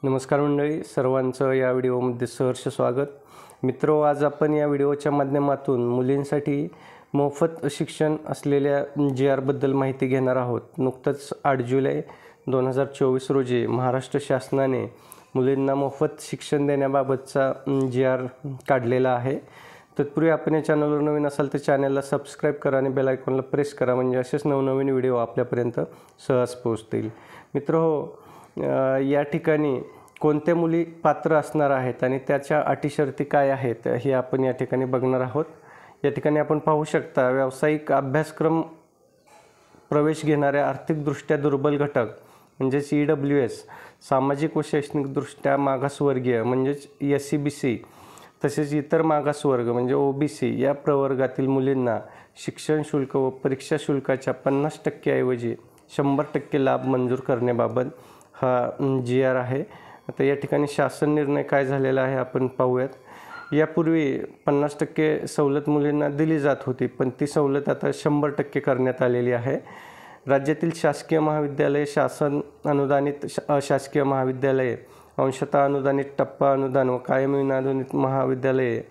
नमस्कार मंडळी, सर्वांचं या व्हिडिओमध्ये सहर्ष स्वागत. मित्रो, आज आपण या व्हिडिओच्या माध्यमातून मुलींसाठी मोफत शिक्षण असलेल्या GR बद्दल माहिती घेणार आहोत. नुकतंच 8 जुलै 2024 रोजी महाराष्ट्र शासनाने मुलींना मोफत शिक्षण देण्याबाबतचा GR काढलेला आहे. तत्पूर्वी आपण या चॅनलवर नवीन असाल तर चॅनलला सबस्क्राईब करा आणि बेल आयकॉनला प्रेस करा, म्हणजे असेच नवनवीन व्हिडिओ आपल्यापर्यंत सहज पोहोचतील. मित्रहो, या ठिकाणी कोणत्या मुली पात्र असणार आहेत आणि त्याच्या अटी शर्ती काय आहेत हे आपण या ठिकाणी बघणार आहोत. या ठिकाणी आपण पाहू शकता, व्यावसायिक अभ्यासक्रम प्रवेश घेणाऱ्या आर्थिकदृष्ट्या दुर्बल घटक म्हणजेच EWS, सामाजिक व शैक्षणिकदृष्ट्या मागासवर्गीय म्हणजेच SCBC, तसेच इतर मागासवर्ग म्हणजे OBC या प्रवर्गातील मुलींना शिक्षण शुल्क व परीक्षा शुल्काच्या 50% ऐवजी 100% लाभ मंजूर करण्याबाबत हा GR आहे. आता या ठिकाणी शासन निर्णय काय झालेला आहे आपण पाहूयात. यापूर्वी 50% सवलत मुलींना दिली जात होती, पण ती सवलत आता 100% करण्यात आलेली आहे. राज्यातील शासकीय महाविद्यालये, शासन अनुदानित अशासकीय महाविद्यालये, अंशतः अनुदानित टप्पा अनुदान व कायम अनुदानित महाविद्यालये,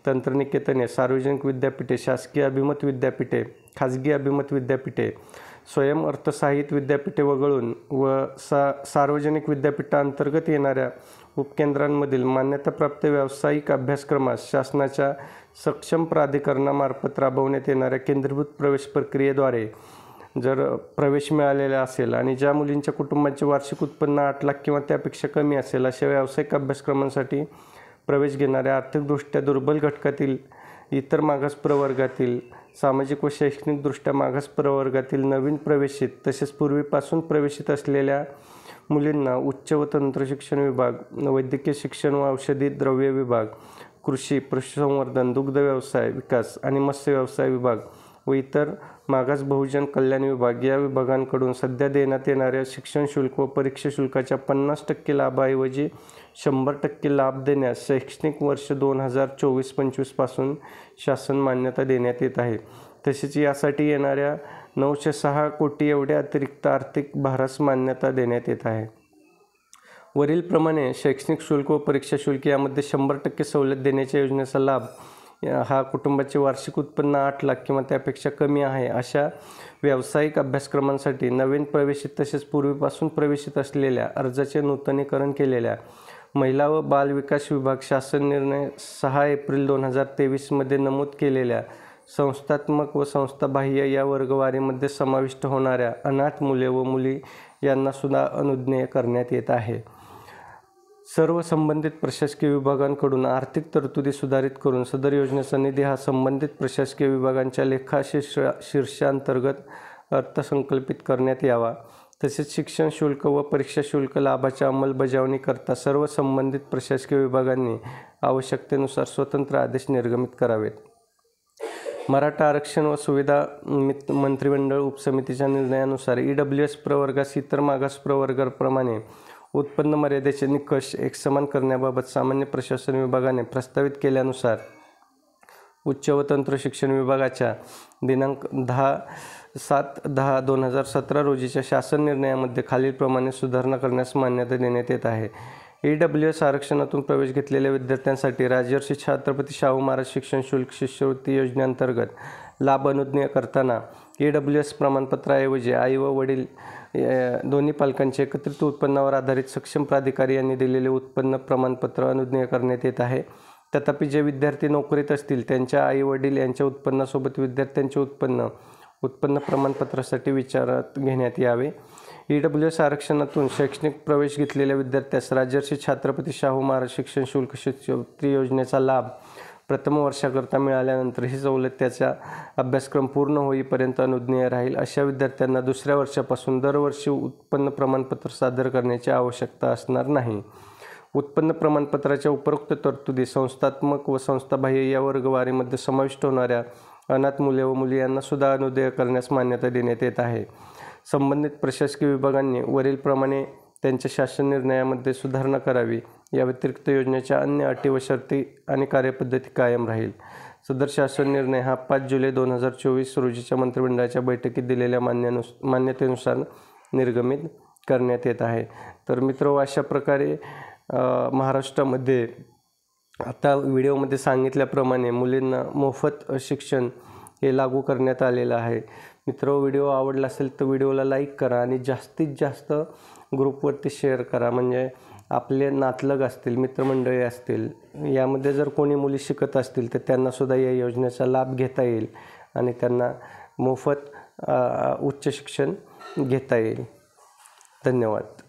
तंत्रनिकेतने, सार्वजनिक विद्यापीठे, शासकीय अभिमत विद्यापीठे, खाजगी अभिमत विद्यापीठे, स्वयं अर्थसहाय्यित विद्यापीठे वगळून व सार्वजनिक विद्यापीठांतर्गत येणाऱ्या उपकेंद्रांमधील मान्यताप्राप्त व्यावसायिक अभ्यासक्रमास शासनाच्या सक्षम प्राधिकरणामार्फत राबवण्यात येणाऱ्या केंद्रीभूत प्रवेश प्रक्रियेद्वारे जर प्रवेश मिळालेला असेल आणि ज्या मुलींच्या कुटुंबाचे वार्षिक उत्पन्न 8 लाख किंवा त्यापेक्षा कमी असेल, अशा व्यावसायिक अभ्यासक्रमांसाठी प्रवेश घेणाऱ्या आर्थिकदृष्ट्या दुर्बल घटकातील, इतर मागास प्रवर्गातील, सामाजिक व शैक्षणिकदृष्ट्या मागास प्रवर्गातील नवीन प्रवेशित तसेच पूर्वीपासून प्रवेशित असलेल्या मुलींना उच्च व तंत्रशिक्षण विभाग, वैद्यकीय शिक्षण व औषधी द्रव्य विभाग, कृषी, पशुसंवर्धन, दुग्ध व्यवसाय विकास आणि मत्स्य व्यवसाय विभाग व इतर मागास बहुजन कल्याण विभाग या विभागांकडून सध्या देण्यात येणाऱ्या शिक्षण शुल्क व परीक्षा शुल्काच्या 50% लाभाऐवजी 100% लाभ देण्यास शैक्षणिक वर्ष 2024-25 पासून शासन मान्यता देण्यात येत आहे. तसेच यासाठी येणाऱ्या 906 कोटी एवढ्या अतिरिक्त आर्थिक भारास मान्यता देण्यात येत आहे. वरीलप्रमाणे शैक्षणिक शुल्क व परीक्षा शुल्क यामध्ये 100% सवलत देण्याच्या योजनेचा लाभ हा कुटुंबाचे वार्षिक उत्पन्न 8 लाख किंवा त्यापेक्षा कमी आहे अशा व्यावसायिक अभ्यासक्रमांसाठी नवीन प्रवेशित तसेच पूर्वीपासून प्रवेशित असलेल्या अर्जाचे नूतनीकरण केलेल्या महिला व बाल विकास विभाग शासन निर्णय 6 एप्रिल 2023 मध्ये नमूद केलेल्या संस्थात्मक व संस्थाबाह्य या वर्गवारीमध्ये समाविष्ट होणाऱ्या अनाथ मुले व मुली यांना सुद्धा अनुज्ञेय करण्यात येत आहे. सर्व संबंधित प्रशासकीय विभागांकडून आर्थिक तरतुदी सुधारित करून सदर योजनेचा निधी हा संबंधित प्रशासकीय विभागांच्या शीर्षांतर्गत अर्थसंकल्पित करण्यात यावा. तसेच शिक्षण शुल्क व परीक्षा शुल्क लाभाच्या अंमलबजावणीकरता सर्व संबंधित प्रशासकीय विभागांनी आवश्यकतेनुसार स्वतंत्र आदेश निर्गमित करावेत. मराठा आरक्षण व सुविधा मंत्रिमंडळ उपसमितीच्या निर्णयानुसार EWS प्रवर्गास इतर मागास प्रवर्गाप्रमाणे उत्पन्न मर्यादेचे निकष एकसमान करण्याबाबत सामान्य प्रशासन विभागाने प्रस्तावित केल्यानुसार उच्च व तंत्र शिक्षण विभागाच्या दिनांक 7/10/2017 रोजीच्या शासन निर्णयामध्ये खालीलप्रमाणे सुधारणा करण्यास मान्यता देण्यात येत आहे. EWS आरक्षणातून प्रवेश घेतलेल्या विद्यार्थ्यांसाठी राजर्षी छत्रपती शाहू महाराज शिक्षण शुल्क शिष्यवृत्ती योजनेअंतर्गत लाभ अनुज्ञेय करताना EWS प्रमाणपत्राऐवजी आई व वडील दोन्ही पालकांचे एकत्रित उत्पन्नावर आधारित सक्षम प्राधिकारी यांनी दिलेले उत्पन्न प्रमाणपत्र अनुज्ञेय करण्यात येत आहे. तथापि जे विद्यार्थी नोकरीत असतील त्यांच्या आई वडील यांच्या उत्पन्नासोबत विद्यार्थ्यांचे उत्पन्न प्रमाणपत्रासाठी विचारात घेण्यात यावे. EWS आरक्षणातून शैक्षणिक प्रवेश घेतलेल्या विद्यार्थ्यास राजर्षी छत्रपती शाहू महाराज शिक्षण शुल्क शिष्यवृत्ती योजनेचा लाभ प्रथम वर्षाकरता मिळाल्यानंतर ही सवलत त्याचा अभ्यासक्रम पूर्ण होईपर्यंत अनुज्ञेय राहील. अशा विद्यार्थ्यांना दुसऱ्या वर्षापासून दरवर्षी उत्पन्न प्रमाणपत्र सादर करण्याची आवश्यकता असणार नाही. उत्पन्न प्रमाणपत्राच्या उपरोक्त तरतुदी संस्थात्मक व संस्थाबाह्य या वर्गवारीमध्ये समाविष्ट होणाऱ्या अनाथ मुले व मुली यांना सुद्धा अनुज्ञेय करण्यास मान्यता देण्यात येत आहे. संबंधित प्रशासकीय विभागांनी वरीलप्रमाणे त्यांच्या शासन निर्णयामध्ये सुधारणा करावी. या व्यतिरिक्त योजनेच्या अन्य अटी व शर्ती आणि कार्यपद्धती कायम राहील. सदर शासन निर्णय हा 5 जुलै 2024 रोजीच्या मंत्रिमंडळाच्या बैठकीत दिलेल्या मान्यतेनुसार निर्गमित करण्यात येत आहे। तर मित्र, अशा प्रकारे महाराष्ट्रामध्ये आता व्हिडिओमध्ये सांगितल्याप्रमाणे मुलींना मोफत शिक्षण हे लागू करण्यात आलेलं आहे। मित्र, व्हिडिओ आवडला असेल तर व्हिडिओला लाईक करा आणि जास्तीत जास्त ग्रुपवरती शेअर करा, म्हणजे आपले नातलग असतील, मित्रमंडळी असतील, यामध्ये जर कोणी मुली शिकत असतील तर त्यांनासुद्धा या योजनेचा लाभ घेता येईल आणि त्यांना मोफत उच्च शिक्षण घेता येईल। धन्यवाद।